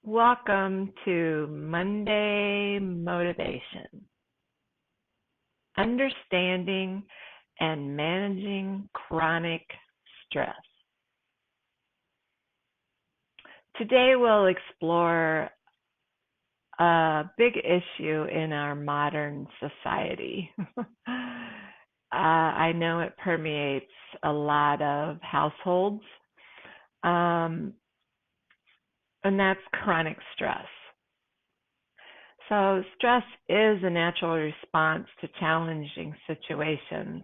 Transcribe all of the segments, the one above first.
Welcome to Monday Motivation. Understanding and managing chronic stress. Today we'll explore a big issue in our modern society. I know it permeates a lot of households, and that's chronic stress. So stress is a natural response to challenging situations.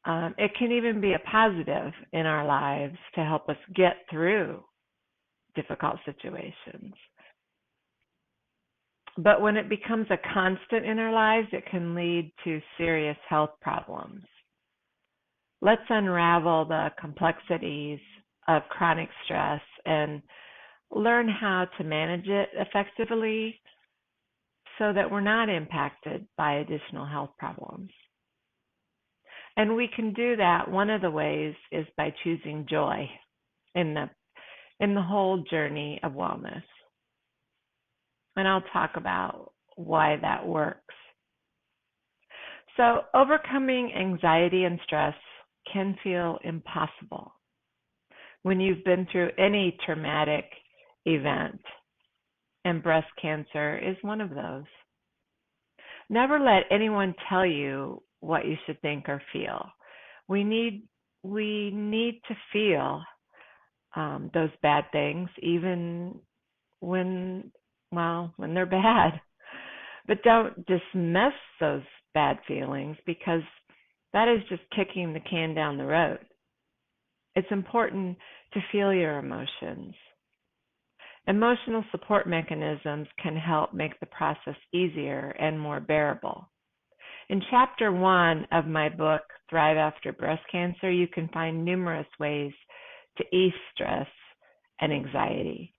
It can even be a positive in our lives to help us get through difficult situations. But when it becomes a constant in our lives, it can lead to serious health problems. Let's unravel the complexities of chronic stress and learn how to manage it effectively so that we're not impacted by additional health problems. And we can do that. One of the ways is by choosing joy in the whole journey of wellness. And I'll talk about why that works. So overcoming anxiety and stress can feel impossible when you've been through any traumatic event, and breast cancer is one of those. Never let anyone tell you what you should think or feel. We need to feel those bad things, even when they're bad. But don't dismiss those bad feelings because that is just kicking the can down the road. It's important to feel your emotions. Emotional support mechanisms can help make the process easier and more bearable. In Chapter 1 of my book, Thrive After Breast Cancer, you can find numerous ways to ease stress and anxiety.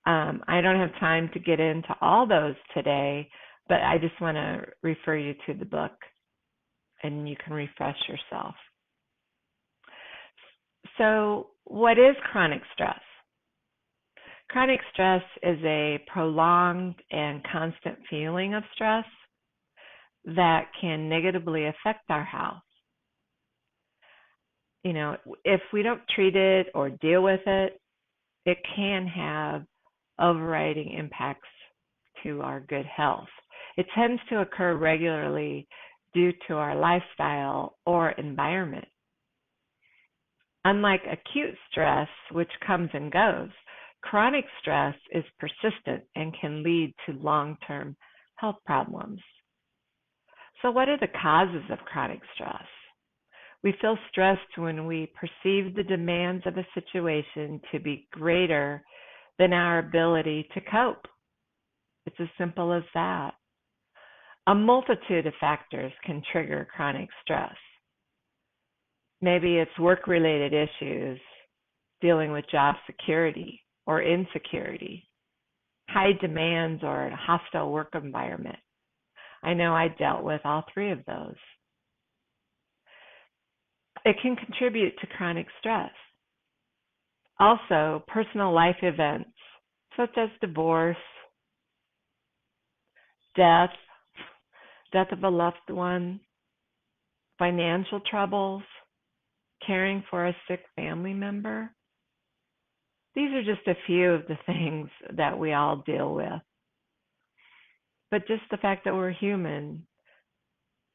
I don't have time to get into all those today, but I just want to refer you to the book and you can refresh yourself. So, what is chronic stress? Chronic stress is a prolonged and constant feeling of stress that can negatively affect our health. If we don't treat it or deal with it, it can have overriding impacts to our good health. It tends to occur regularly due to our lifestyle or environment. Unlike acute stress, which comes and goes, chronic stress is persistent and can lead to long-term health problems. So what are the causes of chronic stress? We feel stressed when we perceive the demands of a situation to be greater than our ability to cope. It's as simple as that. A multitude of factors can trigger chronic stress. Maybe it's work-related issues, dealing with job security or insecurity, high demands, or a hostile work environment. I know I dealt with all three of those. It can contribute to chronic stress. Also, personal life events such as divorce, death of a loved one, financial troubles, caring for a sick family member. These are just a few of the things that we all deal with. But just the fact that we're human,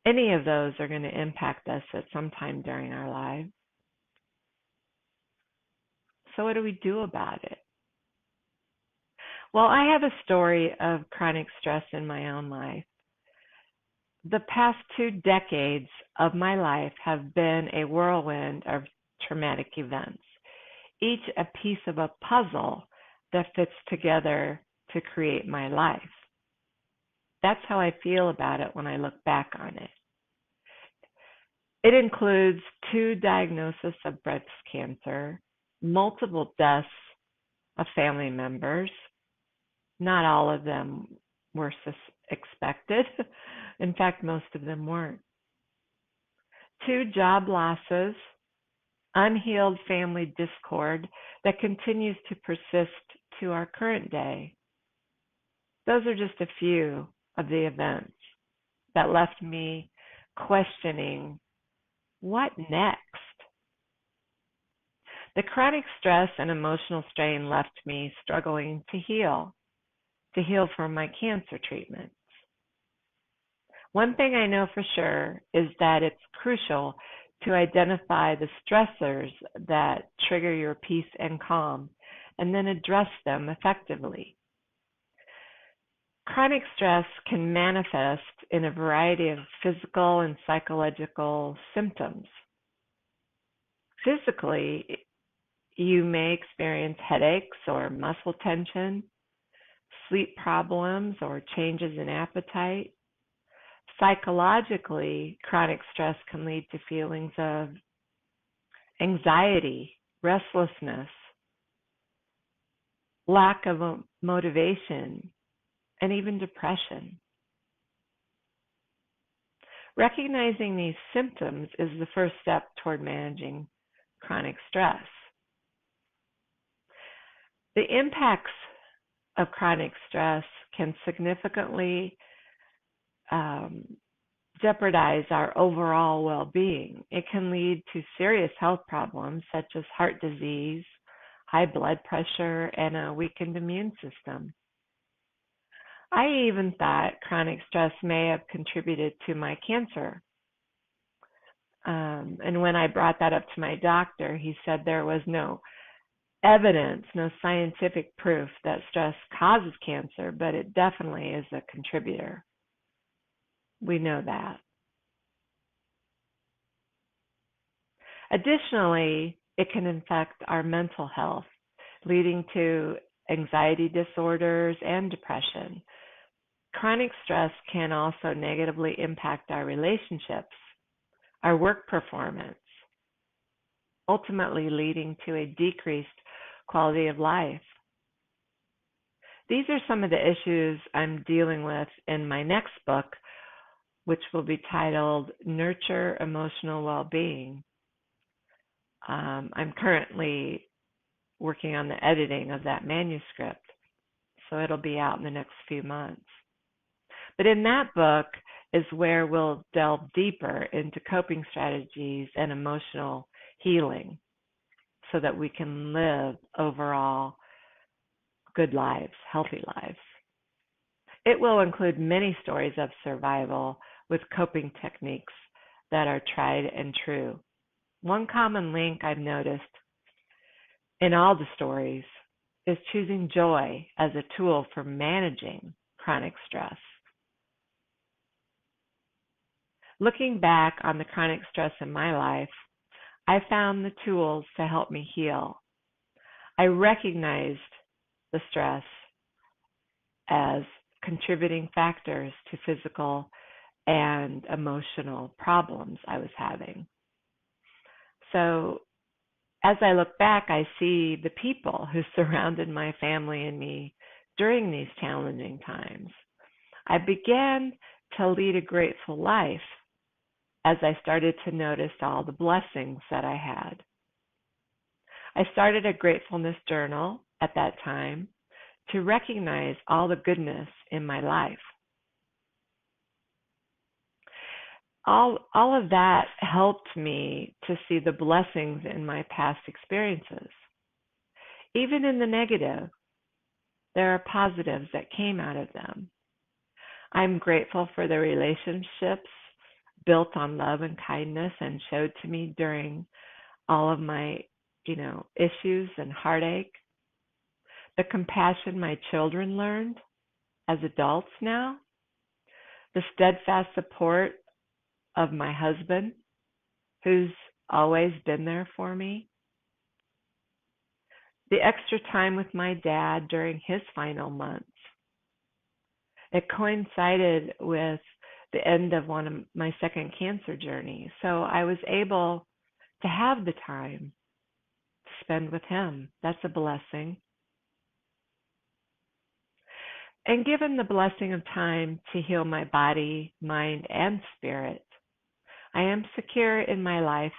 any of those are going to impact us at some time during our lives. So what do we do about it? Well, I have a story of chronic stress in my own life. The past 2 decades of my life have been a whirlwind of traumatic events, each a piece of a puzzle that fits together to create my life. That's how I feel about it when I look back on it. It includes 2 diagnoses of breast cancer, multiple deaths of family members. Not all of them were expected. In fact, most of them weren't. 2 job losses, unhealed family discord that continues to persist to our current day. Those are just a few of the events that left me questioning what next? The chronic stress and emotional strain left me struggling to heal from my cancer treatment. One thing I know for sure is that it's crucial to identify the stressors that trigger your peace and calm and then address them effectively. Chronic stress can manifest in a variety of physical and psychological symptoms. Physically, you may experience headaches or muscle tension, sleep problems, or changes in appetite. Psychologically, chronic stress can lead to feelings of anxiety, restlessness, lack of motivation, and even depression. Recognizing these symptoms is the first step toward managing chronic stress. The impacts of chronic stress can significantly jeopardize our overall well-being. It can lead to serious health problems such as heart disease, high blood pressure, and a weakened immune system. I even thought chronic stress may have contributed to my cancer. And when I brought that up to my doctor, he said there was no evidence, no scientific proof that stress causes cancer, but it definitely is a contributor. We know that. Additionally, it can affect our mental health, leading to anxiety disorders and depression. Chronic stress can also negatively impact our relationships, our work performance, ultimately leading to a decreased quality of life. These are some of the issues I'm dealing with in my next book, which will be titled Nurture Emotional Well-Being. I'm currently working on the editing of that manuscript, so it'll be out in the next few months. But in that book is where we'll delve deeper into coping strategies and emotional healing so that we can live overall good lives, healthy lives. It will include many stories of survival with coping techniques that are tried and true. One common link I've noticed in all the stories is choosing joy as a tool for managing chronic stress. Looking back on the chronic stress in my life, I found the tools to help me heal. I recognized the stress as contributing factors to physical and emotional problems I was having. So as I look back, I see the people who surrounded my family and me during these challenging times. I began to lead a grateful life as I started to notice all the blessings that I had. I started a gratefulness journal at that time to recognize all the goodness in my life. All of that helped me to see the blessings in my past experiences. Even in the negative, there are positives that came out of them. I'm grateful for the relationships built on love and kindness and showed to me during all of my, issues and heartache. The compassion my children learned as adults now. The steadfast support of my husband, who's always been there for me. The extra time with my dad during his final months. It coincided with the end of one of my second cancer journey, so I was able to have the time to spend with him. That's a blessing. And given the blessing of time to heal my body, mind, and spirit, I am secure in my life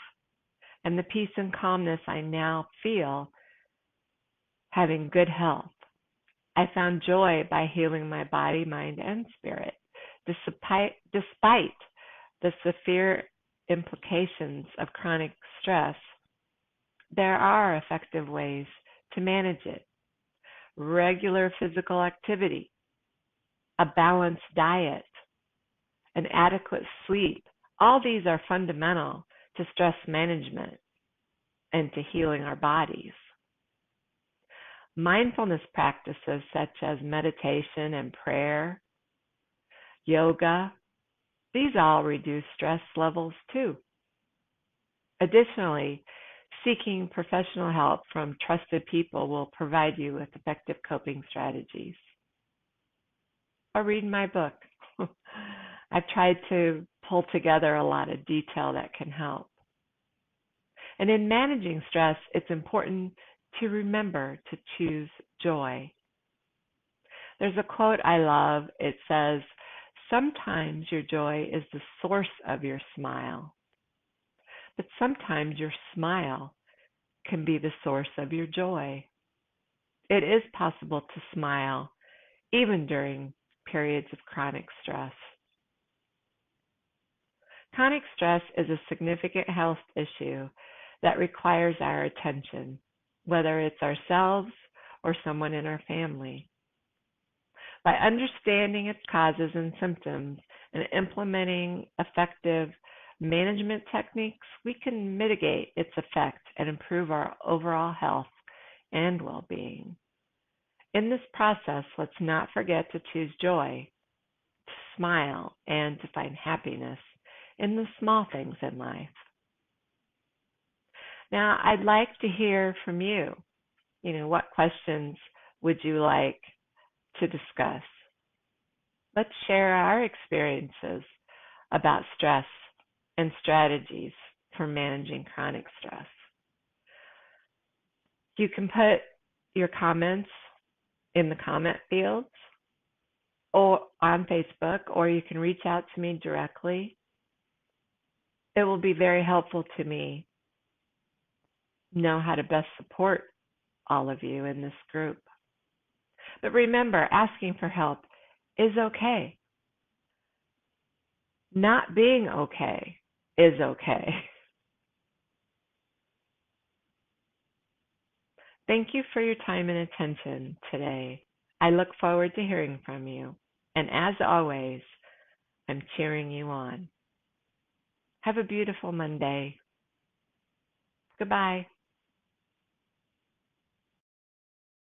and the peace and calmness I now feel having good health I found joy by healing my body, mind, and spirit. Despite the severe implications of chronic stress, there are effective ways to manage it. Regular physical activity, a balanced diet, and adequate sleep. All these are fundamental to stress management and to healing our bodies. Mindfulness practices such as meditation and prayer, yoga, these all reduce stress levels too. Additionally, seeking professional help from trusted people will provide you with effective coping strategies. Or read my book. I've tried to pull together a lot of detail that can help. And in managing stress, it's important to remember to choose joy. There's a quote I love. It says, "Sometimes your joy is the source of your smile, but sometimes your smile can be the source of your joy." It is possible to smile even during periods of chronic stress. Chronic stress is a significant health issue that requires our attention, whether it's ourselves or someone in our family. By understanding its causes and symptoms and implementing effective management techniques, we can mitigate its effect and improve our overall health and well-being. In this process, let's not forget to choose joy, to smile, and to find happiness in the small things in life. Now, I'd like to hear from you. What questions would you like to discuss? Let's share our experiences about stress and strategies for managing chronic stress. You can put your comments in the comment fields or on Facebook, or you can reach out to me directly. It will be very helpful to me know how to best support all of you in this group. But remember, asking for help is okay. Not being okay is okay. Thank you for your time and attention today. I look forward to hearing from you. And as always, I'm cheering you on. Have a beautiful Monday. Goodbye.